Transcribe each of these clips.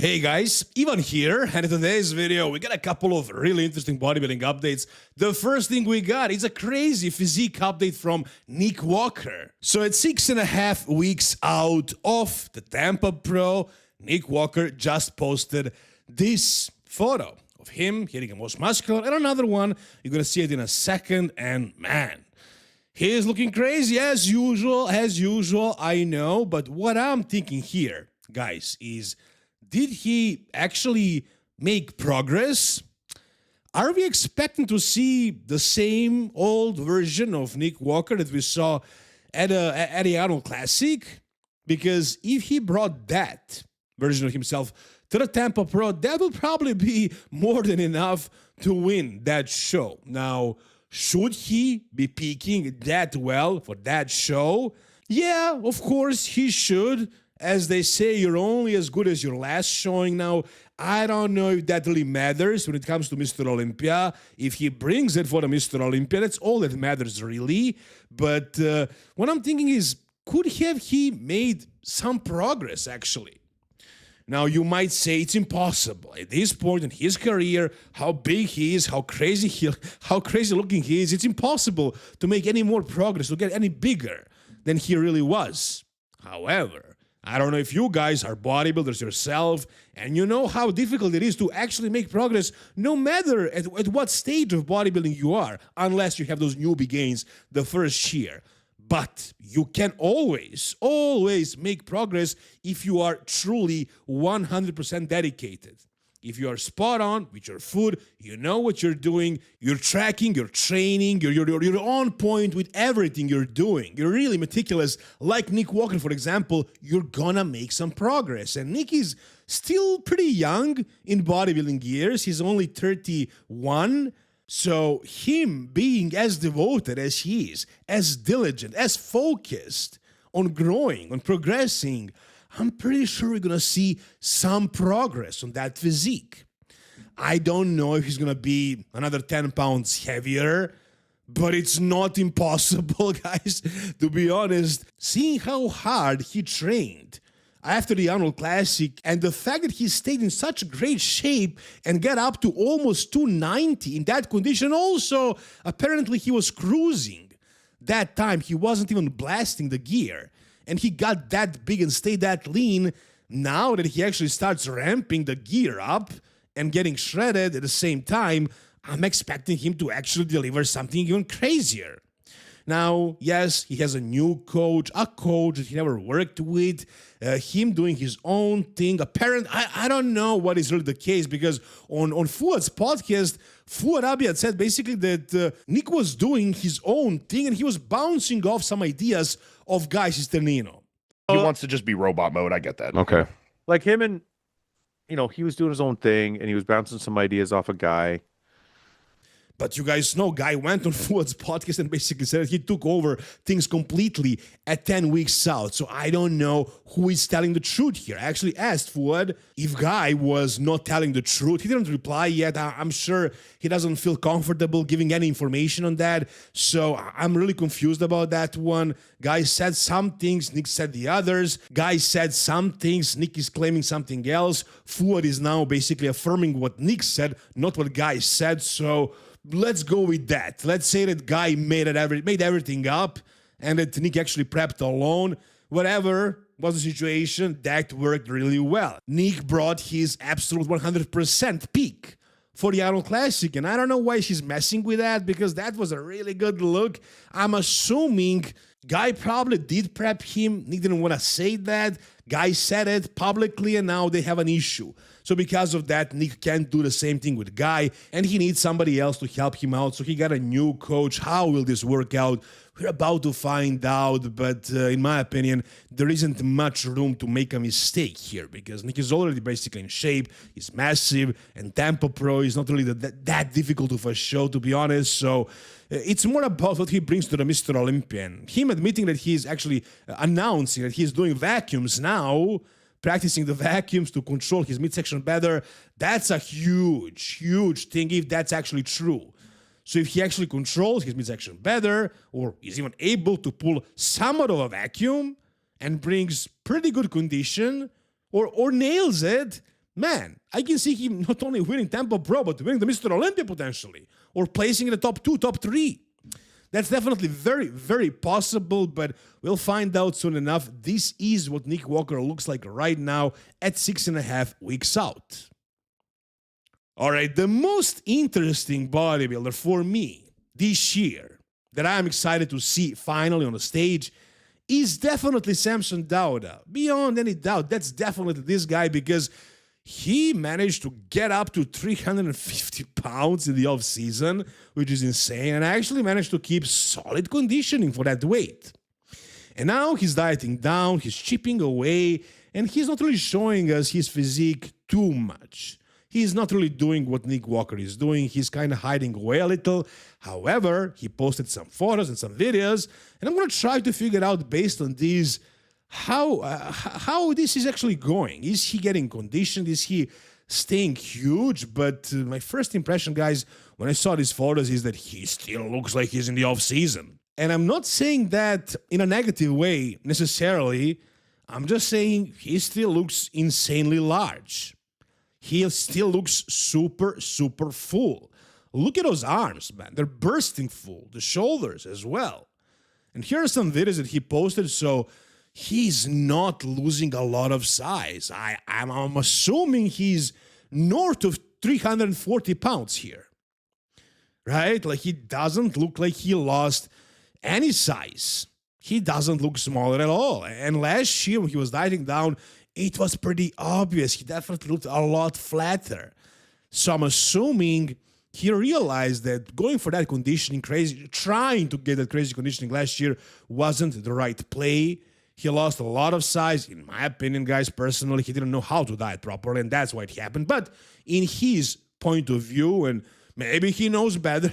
Hey guys, Ivan here, and in today's video we got a couple of really interesting bodybuilding updates. The first thing we got is a crazy physique update from Nick Walker. So at 6.5 weeks out of the Tampa Pro, Nick Walker just posted this photo of him hitting a most muscular, and another one, you're gonna see it in a second, and man, he is looking crazy as usual, I know, but what I'm thinking here, guys, is did he actually make progress? Are we expecting to see the same old version of Nick Walker that we saw at the Arnold Classic? Because if he brought that version of himself to the Tampa Pro, that will probably be more than enough to win that show. Now, should he be peaking that well for that show? Yeah, of course he should. As they say, you're only as good as your last showing. Now, I don't know if that really matters when it comes to Mr. Olympia. If he brings it for the Mr. Olympia, that's all that matters, really. But what I'm thinking is, could he made some progress, actually? Now, you might say it's impossible. At this point in his career, how big he is, how crazy looking he is, it's impossible to make any more progress, to get any bigger than he really was. However, I don't know if you guys are bodybuilders yourself, and you know how difficult it is to actually make progress no matter at what stage of bodybuilding you are, unless you have those newbie gains the first year. But you can always make progress if you are truly 100% dedicated. If you are spot on with your food, you know what you're doing, you're tracking, you're training, you're on point with everything you're doing. You're really meticulous. Like Nick Walker, for example, you're gonna make some progress. And Nick is still pretty young in bodybuilding years. He's only 31. So him being as devoted as he is, as diligent, as focused on growing, on progressing, I'm pretty sure we're going to see some progress on that physique. I don't know if he's going to be another 10 pounds heavier, but it's not impossible, guys, to be honest. Seeing how hard he trained after the Arnold Classic and the fact that he stayed in such great shape and got up to almost 290 in that condition, also apparently he was cruising that time. He wasn't even blasting the gear. And he got that big and stayed that lean. Now that he actually starts ramping the gear up and getting shredded at the same time, I'm expecting him to actually deliver something even crazier. Now, yes, he has a new coach, a coach that he never worked with, him doing his own thing. Apparently, I don't know what is really the case, because on Fuad's podcast, Fuad Abiad said basically that Nick was doing his own thing and he was bouncing off some ideas of Guy Cisternino. He wants to just be robot mode. I get that. Okay. Like him, and, you know, he was doing his own thing and he was bouncing some ideas off a Guy. But you guys know, Guy went on Fuad's podcast and basically said he took over things completely at 10 weeks out. So I don't know who is telling the truth here. I actually asked Fuad if Guy was not telling the truth. He didn't reply yet. I'm sure he doesn't feel comfortable giving any information on that. So I'm really confused about that one. Guy said some things, Nick said the others. Guy said some things, Nick is claiming something else. Fuad is now basically affirming what Nick said, not what Guy said. So let's go with that. Let's say that Guy made everything up and that Nick actually prepped alone. Whatever was the situation, that worked really well. Nick brought his absolute 100% peak for the Arnold Classic, and I don't know why she's messing with that, because that was a really good look. I'm assuming Guy probably did prep him. Nick didn't want to say that. Guy said it publicly, and now they have an issue. So because of that, Nick can't do the same thing with Guy, and he needs somebody else to help him out. So he got a new coach. How will this work out? We're about to find out, but in my opinion, there isn't much room to make a mistake here, because Nick is already basically in shape. He's massive, and Tampa Pro is not really that difficult of a show, to be honest. So it's more about what he brings to the Mr. Olympian. Him admitting that he's actually announcing that he's doing vacuums now, practicing the vacuums to control his midsection better. That's a huge thing if that's actually true. So if he actually controls his midsection better, or is even able to pull somewhat of a vacuum and brings pretty good condition, or nails it, man, I can see him not only winning Tampa Pro, but winning the Mr. Olympia potentially, or placing in the top 2, top 3. That's definitely very, very possible, but we'll find out soon enough. This is what Nick Walker looks like right now at 6.5 weeks out. All right, the most interesting bodybuilder for me this year that I'm excited to see finally on the stage is definitely Samson Dauda. Beyond any doubt, that's definitely this guy, because he managed to get up to 350 pounds in the off-season, which is insane, and actually managed to keep solid conditioning for that weight. And now he's dieting down, he's chipping away, and he's not really showing us his physique too much. He's not really doing what Nick Walker is doing. He's kind of hiding away a little. However, he posted some photos and some videos, and I'm going to try to figure out, based on these, how this is actually going. Is he getting conditioned? Is he staying huge? But my first impression, guys, when I saw these photos is that he still looks like he's in the off-season. And I'm not saying that in a negative way necessarily. I'm just saying he still looks insanely large. He still looks super, super full. Look at those arms, man. They're bursting full. The shoulders as well. And here are some videos that he posted, so he's not losing a lot of size. I'm assuming he's north of 340 pounds here, right? Like, he doesn't look like he lost any size. He doesn't look smaller at all. And last year when he was dieting down, it was pretty obvious. He definitely looked a lot flatter. So I'm assuming he realized that going for that conditioning crazy, trying to get that crazy conditioning last year wasn't the right play. He lost a lot of size. In my opinion, guys, personally, he didn't know how to diet properly, and that's why it happened. But in his point of view, and maybe he knows better,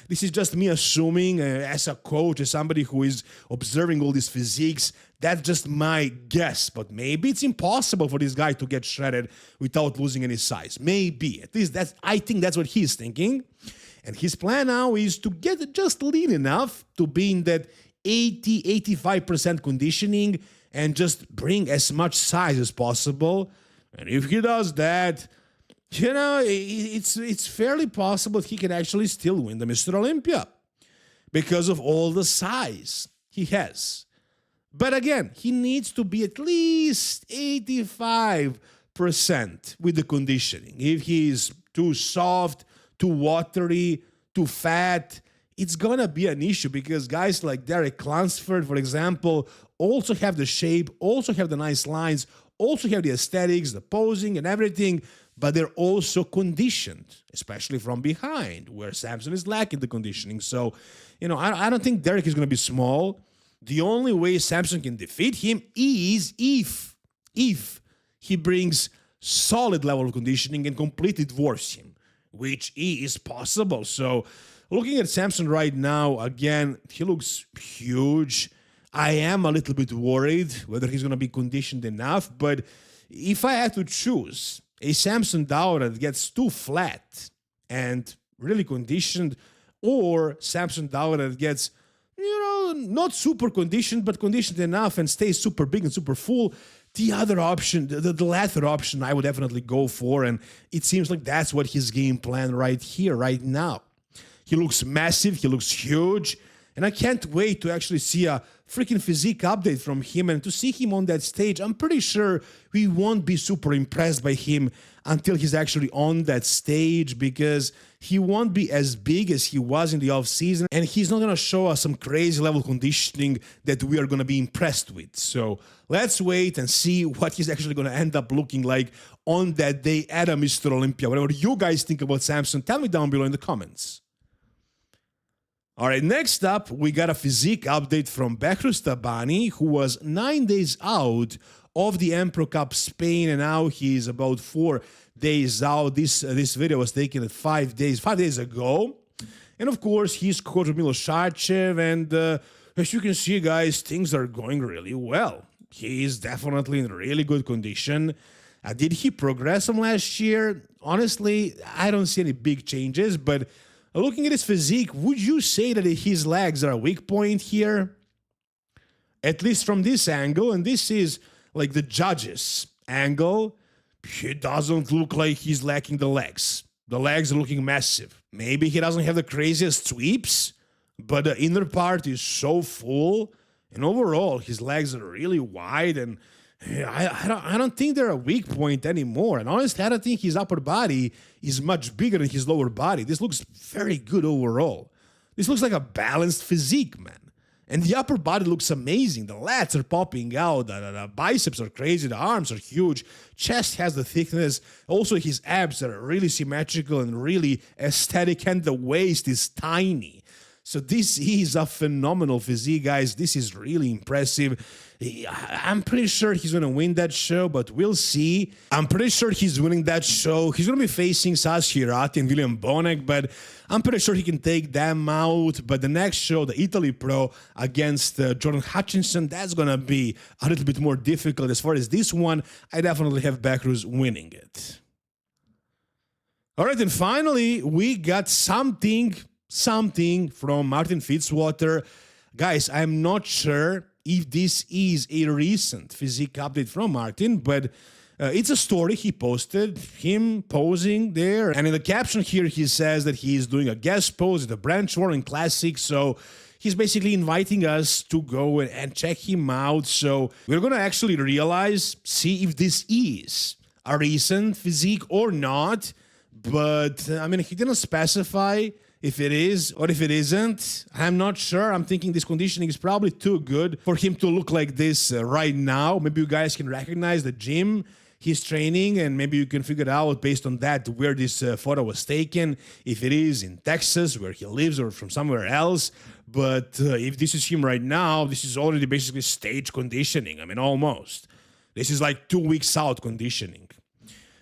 this is just me assuming as a coach, as somebody who is observing all these physiques, that's just my guess. But maybe it's impossible for this guy to get shredded without losing any size. Maybe. At least I think that's what he's thinking. And his plan now is to get just lean enough to be in that 80-85% conditioning and just bring as much size as possible. And if he does that, you know, it's fairly possible he can actually still win the Mr. Olympia because of all the size he has. But again, he needs to be at least 85% with the conditioning. If he's too soft, too watery, too fat, it's gonna be an issue, because guys like Derek Lunsford, for example, also have the shape, also have the nice lines, also have the aesthetics, the posing and everything, but they're also conditioned, especially from behind, where Samson is lacking the conditioning. So, you know, I don't think Derek is going to be small. The only way Samson can defeat him is if he brings solid level of conditioning and completely dwarfs him, which is possible. So, looking at Samson right now, again, he looks huge. I am a little bit worried whether he's going to be conditioned enough, but if I had to choose a Samson Dauda that gets too flat and really conditioned, or Samson Dauda that gets, you know, not super conditioned, but conditioned enough and stays super big and super full, the other option, the latter option, I would definitely go for, and it seems like that's what his game plan right here, right now. He looks massive, he looks huge, and I can't wait to actually see a freaking physique update from him and to see him on that stage. I'm pretty sure we won't be super impressed by him until he's actually on that stage, because he won't be as big as he was in the off-season, and he's not going to show us some crazy level conditioning that we are going to be impressed with. So let's wait and see what he's actually going to end up looking like on that day at a Mr. Olympia. Whatever you guys think about Samson, tell me down below in the comments. All right, next up, we got a physique update from Behrouz Tabani, who was 9 days out of the Empro Cup Spain, and now he's about 4 days out. This video was taken at 5 days ago. And of course, he's coach of Milosavljev, and as you can see, guys, things are going really well. He is definitely in really good condition. Did he progress from last year? Honestly, I don't see any big changes, but looking at his physique, would you say that his legs are a weak point here? At least from this angle, and this is like the judges' angle. he doesn't look like he's lacking the legs. The legs are looking massive. Maybe he doesn't have the craziest sweeps, but the inner part is so full. And overall, his legs are really wide, and I don't think they're a weak point anymore. And honestly, I don't think his upper body is much bigger than his lower body. This looks very good overall. This looks like a balanced physique, man. And the upper body looks amazing. The lats are popping out. The biceps are crazy. The arms are huge. Chest has the thickness. Also, his abs are really symmetrical and really aesthetic. And the waist is tiny. So this is a phenomenal physique, guys. This is really impressive. I'm pretty sure he's going to win that show, but we'll see. I'm pretty sure he's winning that show. He's going to be facing Sas Hirati and William Bonek, but I'm pretty sure he can take them out. But the next show, the Italy Pro against Jordan Hutchinson, that's going to be a little bit more difficult. As far as this one, I definitely have Behrouz winning it. All right, and finally, we got something from Martin Fitzwater. Guys, I'm not sure if this is a recent physique update from Martin, but it's a story he posted, him posing there. And in the caption here, he says that he is doing a guest pose at the Branch Warren Classic. So he's basically inviting us to go and check him out. So we're going to actually see if this is a recent physique or not. But, I mean, he didn't specify if it is or if it isn't. I'm not sure. I'm thinking this conditioning is probably too good for him to look like this right now. Maybe you guys can recognize the gym he's training, and maybe you can figure out based on that where this photo was taken, if it is in Texas, where he lives, or from somewhere else. But if this is him right now, this is already basically stage conditioning. I mean, almost. This is like 2 weeks out conditioning.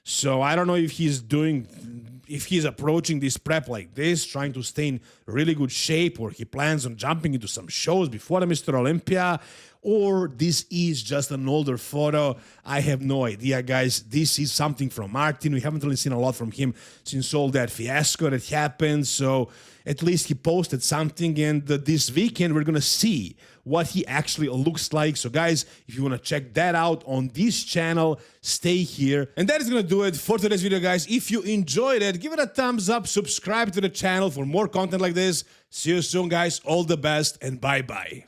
So I don't know if he's approaching this prep like this, trying to stay in really good shape, or he plans on jumping into some shows before the Mr. Olympia, or this is just an older photo. I have no idea, guys. This is something from Martin. We haven't really seen a lot from him since all that fiasco that happened. So at least he posted something, and this weekend we're going to see what he actually looks like. So guys, if you want to check that out on this channel, stay here. And that is going to do it for today's video, guys. If you enjoyed it, give it a thumbs up, subscribe to the channel for more content like this. See you soon, guys. All the best, and bye-bye.